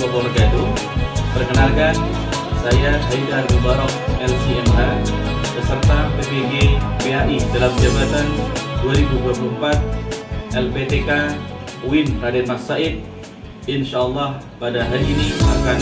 wabarakatuh. Perkenalkan, saya Haidar Mubarak LCMH, peserta PPG PAI dalam jabatan 2024 LPTK UIN Raden Mas Said. Insyaallah pada hari ini akan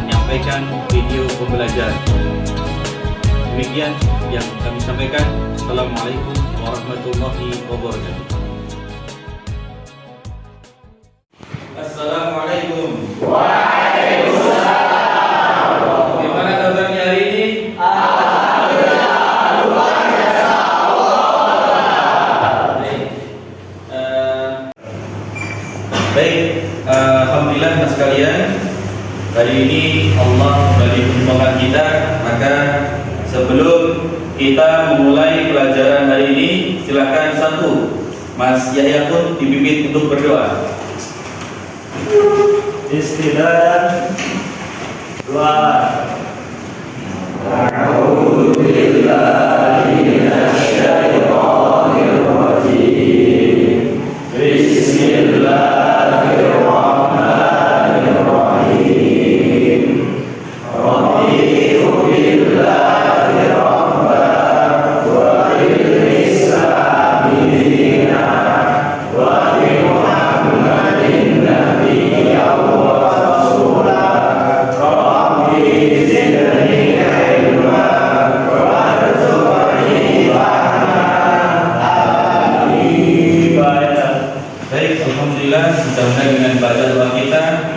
menyampaikan video pembelajaran. Demikian yang kami sampaikan. Assalamualaikum warahmatullahi wabarakatuh. Assalamualaikum. Waalaikumsalam. Gimana kabarnya hari ini? Alhamdulillah, luar biasa. Baik, alhamdulillah mas sekalian. Hari ini Allah kembali menyembuhkan kita. Maka sebelum kita memulai pelajaran hari ini, silakan satu Mas Yahya pun dipimpin untuk berdoa. Bismillah. Doa. A'udzu billahi minasyaitonir rajim. Bismillahirrahmanirrahim. Raditu billahi rabban wa bil islami dinan wa bi Muhammadin nabiyyan wa rasulan. Rabbi zidni ilman warzuqni fahman. Amin. Baik, alhamdulillah, mudah-mudahan dengan baca doa kita,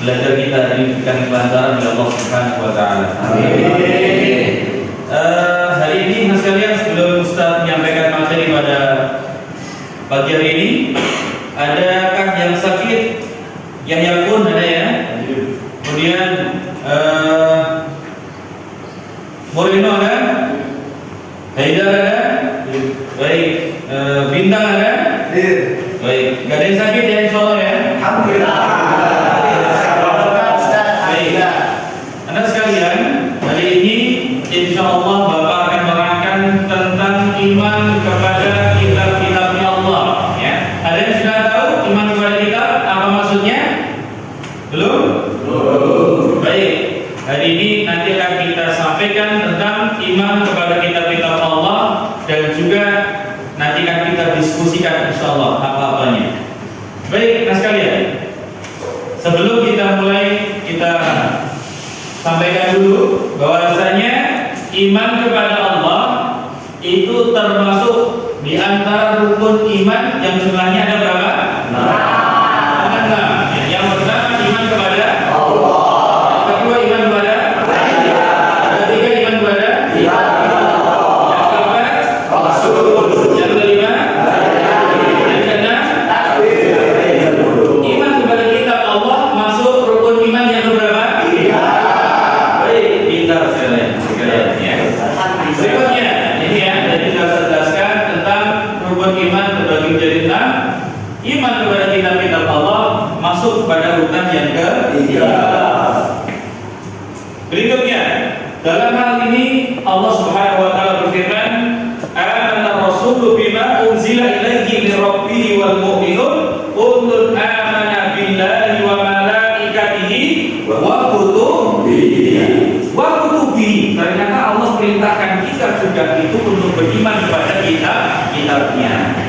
belajar kita hari ini diberikan kelancaran oleh Allah Subhanahu wa taala. Amin. Hari ini mas sekalian, sebelum Ustaz menyampaikan materi pada pagi hari ini, adakah yang sakit? Yahya pun ada ya. Kemudian Moreno ada, Haidar ada, baik, Bintang ada. Baik, gak ada yang sakit ya insyaallah ya. Alhamdulillah. Baik, anak sekalian, hari ini insyaallah Bapak akan menerangkan tentang iman kepada kitab-kitabnya Allah. Ya, ada yang sudah tahu iman kepada kitab apa maksudnya? Belum? Belum. Baik, hari ini nanti akan kita sampaikan tentang iman kepada kitab-kitab Allah dan juga nanti akan kita diskusikan insyaallah apa-apanya. Baik, nah sekalian, sebelum kita mulai, kita sampaikan dulu bahwasanya iman kepada Allah itu termasuk di antara rukun iman yang jumlahnya ada berapa? Nah, yang pertama iman kepada Allah. Yang kedua iman kepada yang ketiga iman kepada yang keempat Rasul. Yang kelima yang keenam iman kepada kitab Allah masuk rukun iman yang keberapa? Baik, pintar sekalian ya. Berikutnya ini ya, jadi kita jelaskan tentang rukun iman terbagi menjadi 6. Iman kepada kitab-kitab Allah masuk pada urutan yang ketiga. Berikutnya, dalam hal ini Allah Subhanahu wa taala berfirman, "Amana rasulu bima unzila ilaihi min rabbih wal mu'minun kullun amana billahi wa malaikatihi wa kutubihi." Wa kutubihi, ternyata Allah perintahkan kita juga itu untuk beriman kepada kitab-kitabnya.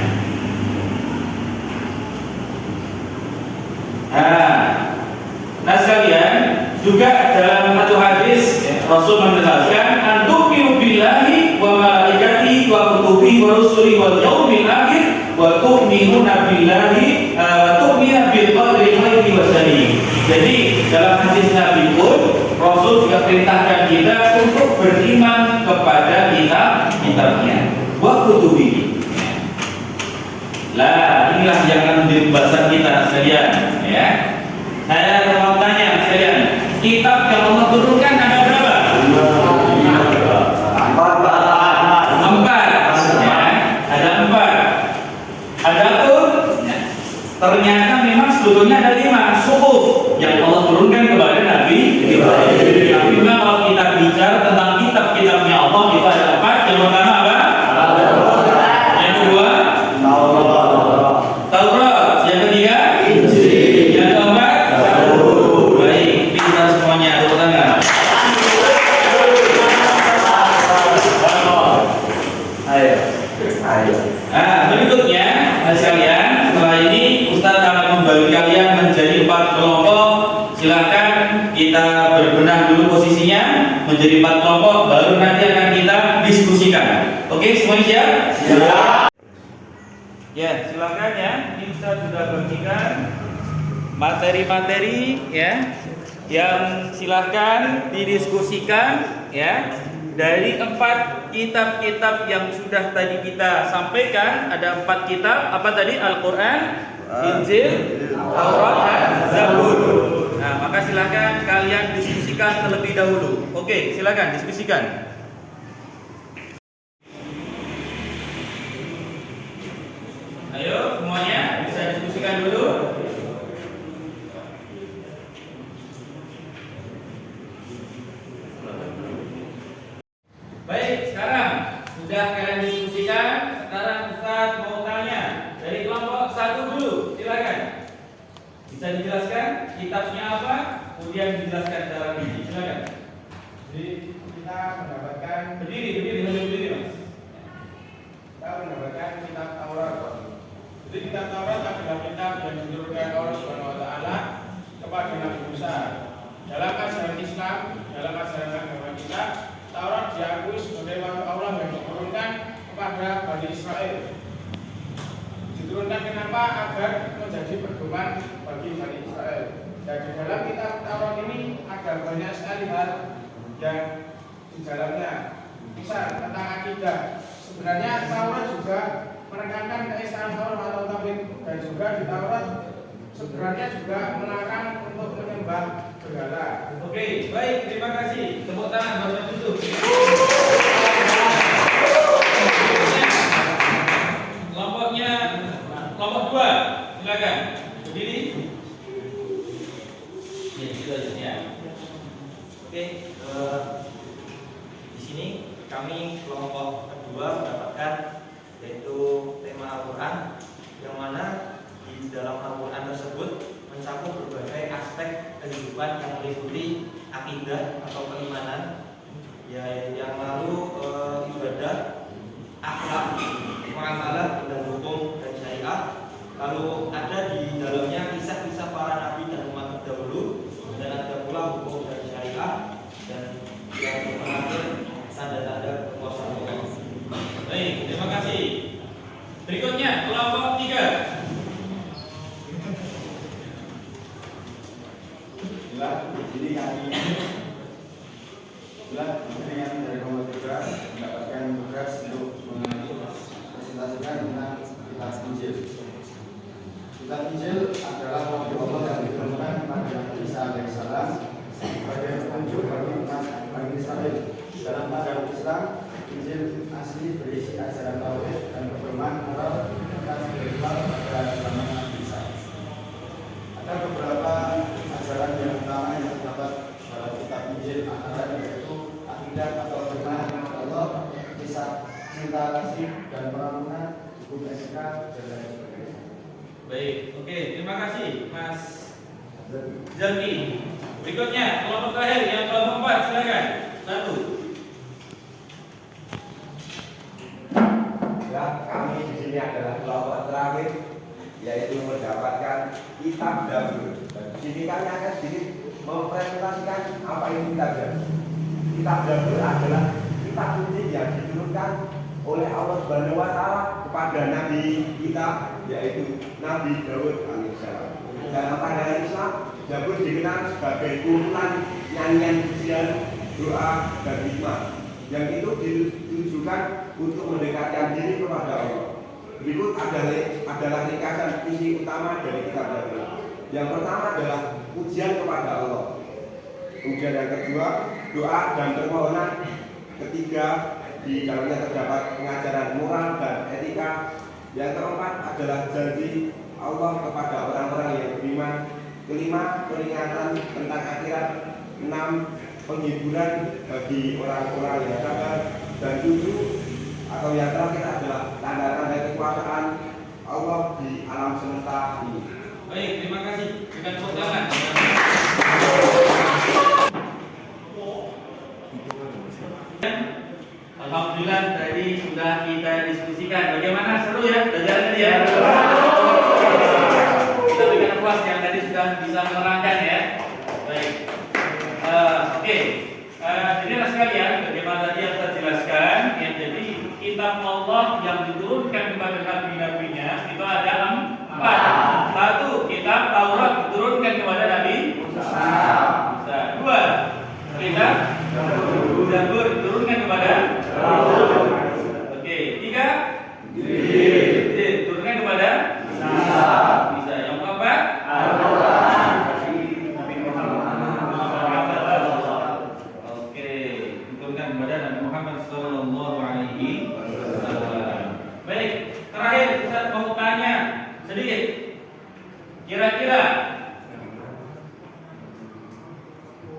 Nah sekalian, juga dalam satu hadis Rasul menjelaskan antu'minu billahi wa malaikatihi wa kutubihi wa rusulihi wal yaumil akhir wa tu'minuna billahi wa tu'minu bil qadri khairihi wa syarrihi. Jadi dalam hadis Nabi pun Rasul juga perintahkan kita untuk beriman kepada kitab-kitabnya wa kutubihi. Lah, inilah yang akan menjadi pembahasan kita sekalian ya. Saya mau tanya sekalian, kitab yang Allah turunkan ada berapa? 4 ya, ada 4. Adapun ternyata memang sebetulnya ada 5 suhuf yang Allah turunkan kepada Nabi Ibrahim. Tapi kalau kita bicara tentang kitab-kitabnya Allah itu ada 4. Yang pertama apa? Yang kedua Taurat. Yang ketiga Injil. Yang keempat Zabur. Baik. silakan kita berbenah dulu posisinya menjadi 4 kelompok, baru nanti akan kita diskusikan. Oke, semuanya siap? Siap. Ya, silakan ya. Ini Ustaz sudah bagikan materi-materi ya, yang silahkan didiskusikan ya. Dari 4 kitab-kitab yang sudah tadi kita sampaikan, ada 4 kitab, apa tadi? Al-Quran, Injil, Taurat, dan Zabur. Nah, maka silahkan kalian diskusikan terlebih dahulu. Oke, silahkan diskusikan. Ayo semuanya bisa diskusikan dulu. Baik, sekarang sudah kalian diskusikan. Sekarang Ustaz mau tanya dari kelompok 1 dulu, silakan. Bisa dijelaskan kitabnya apa, kemudian dijelaskan cara ini. Silakan. Jadi kita mendapatkan Berdiri, Mas. kita mendapatkan kitab Taurat. Jadi kitab Taurat adalah kitab yang diturunkan Allah Subhanahu wa taala kepada Nabi Musa. Dalam ajaran Islam, dalam ajaran agama kita, Taurat diakui sebagai wahyu Allah yang diturunkan kepada Bani Israel. Diturunkan kenapa? Agar menjadi pedoman bagi Bani Israel. Dan di dalam kitab Taurat ini ada banyak sekali hal yang di dalamnya. Misal tentang akidah. Sebenarnya Taurat juga menekankan keesaan Allah atau tauhid, dan juga di Taurat sebenarnya juga melarang untuk menyembah berhala. Oke, baik, terima kasih. Tepuk tangan buat Mas Yusuf. Kelompoknya kelompok 2, silakan. Berdiri. Ya, gitu aja ya. Oke, di sini kami kelompok kedua mendapatkan yaitu tema Al-Quran, yang mana di dalam Al-Quran tersebut mencakup berbagai aspek kehidupan yang meliputi akidah atau keimanan, ya, yang lalu ibadah, akhlak, muamalah dan hukum dan syariat. Lalu ada di dalamnya kisah-kisah para nabi dan umat terdahulu, dan ada pula hukum dan syariat, dan yang terakhir tanda-tanda kekuasaan Allah. Baik, terima kasih. Berikutnya kelompok 3. Di sini kami dari kelompok 3 mendapatkan tugas untuk mempresentasikan tentang kitab Injil. Kitab Injil adalah wahyu Allah yang diturunkan kepada Nabi Isa alaihissalam sebagai petunjuk bagi umat Bani Israel. Dalam pandangan Islam, Injil asli berisi ajaran tauhid dan pedoman moral serta spiritual pada zaman Nabi Isa. Ada beberapa ajaran yang utama yang terdapat dalam kitab Injil, antara yaitu akidah atau firman Allah, kisah cinta kasih dan perangunan, hukum etika dan lain sebagainya. Baik, oke, terima kasih Mas Zaki. Berikutnya kelompok terakhir yang kelompok 4, silakan. 1. Ya, kami di sini adalah kelompok terakhir, yaitu mendapatkan kitab Zabur. Di sini kami akan sedikit mempresentasikan apa ini kitab Zabur. Kitab Zabur adalah kitab suci yang diturunkan oleh Allah Subhanahu wa taala kepada nabi kita, yaitu Nabi Daud alaihissalam. Dalam pandangan Islam, Zabur dikenal sebagai kumpulan nyanyian pujian, doa, dan hikmah yang itu ditujukan untuk mendekatkan diri kepada Allah. Berikut adalah ringkasan isi utama dari kitab Zabur. Yang pertama adalah pujian kepada Allah. Kemudian yang kedua, doa dan permohonan. Ketiga, di dalamnya terdapat pengajaran moral dan etika. Yang keempat adalah janji Allah kepada orang-orang yang beriman. Kelima, peringatan tentang akhirat. 6, penghiburan bagi orang-orang yang sabar. Dan 7, atau yang terakhir adalah tanda-tanda kekuasaan Allah di alam semesta ini. Baik, terima kasih. Berikan tepuk tangan. Alhamdulillah tadi sudah kita diskusikan. Bagaimana, seru ya belajarnya ya? Kita berikan puas yang tadi sudah bisa menerangkan ya.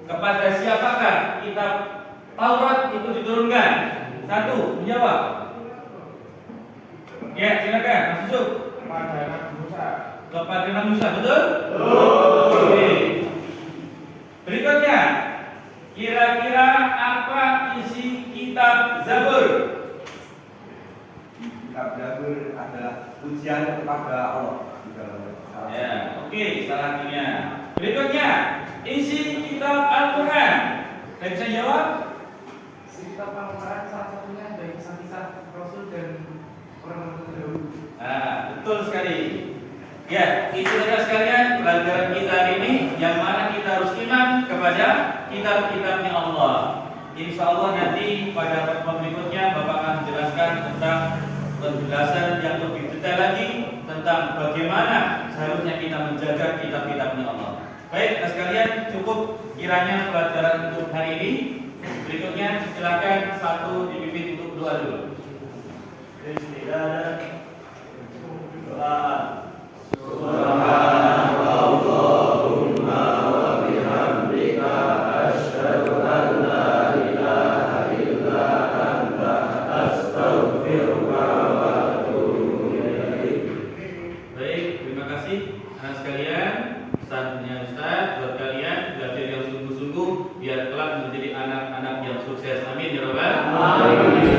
Kepada siapakah kitab Taurat itu diturunkan? Satu, menjawab. Ya, silakan, Mas Yusuf. Kepada Nabi Musa. Kepada Nabi Musa, betul? Oke. Berikutnya, kira-kira apa isi kitab Zabur? Kitab Zabur adalah pujian kepada Allah di dalamnya. Ya, oke, salah satunya. Berikutnya, isi kitab Al-Quran. Saya bisa jawab? Kitab Al-Quran salah satunya dari kisah-kisah Rasul dan orang-orang terdahulu. Betul sekali. Ya, itu saja sekalian pelajaran kita hari ini, yang mana kita harus iman kepada kitab-kitabnya Allah. Insya Allah nanti pada pertemuan berikutnya Bapak akan menjelaskan tentang penjelasan yang lebih detail lagi tentang bagaimana seharusnya kita menjaga kitab-kitabnya Allah. Baik, sekalian, cukup kiranya pelajaran untuk hari ini. Berikutnya silakan satu dipimpin untuk doa dulu. Bismillah. Doa. Subhanallahumma wa bihamdika asyhadu an la ilaha illa anta astaghfiruka wa atubu ilaik. Baik, terima kasih anak sekalian. Pesannya Ustaz buat kalian belajar yang sungguh-sungguh biar kelak menjadi anak-anak yang sukses. Amin ya rabbal alamin.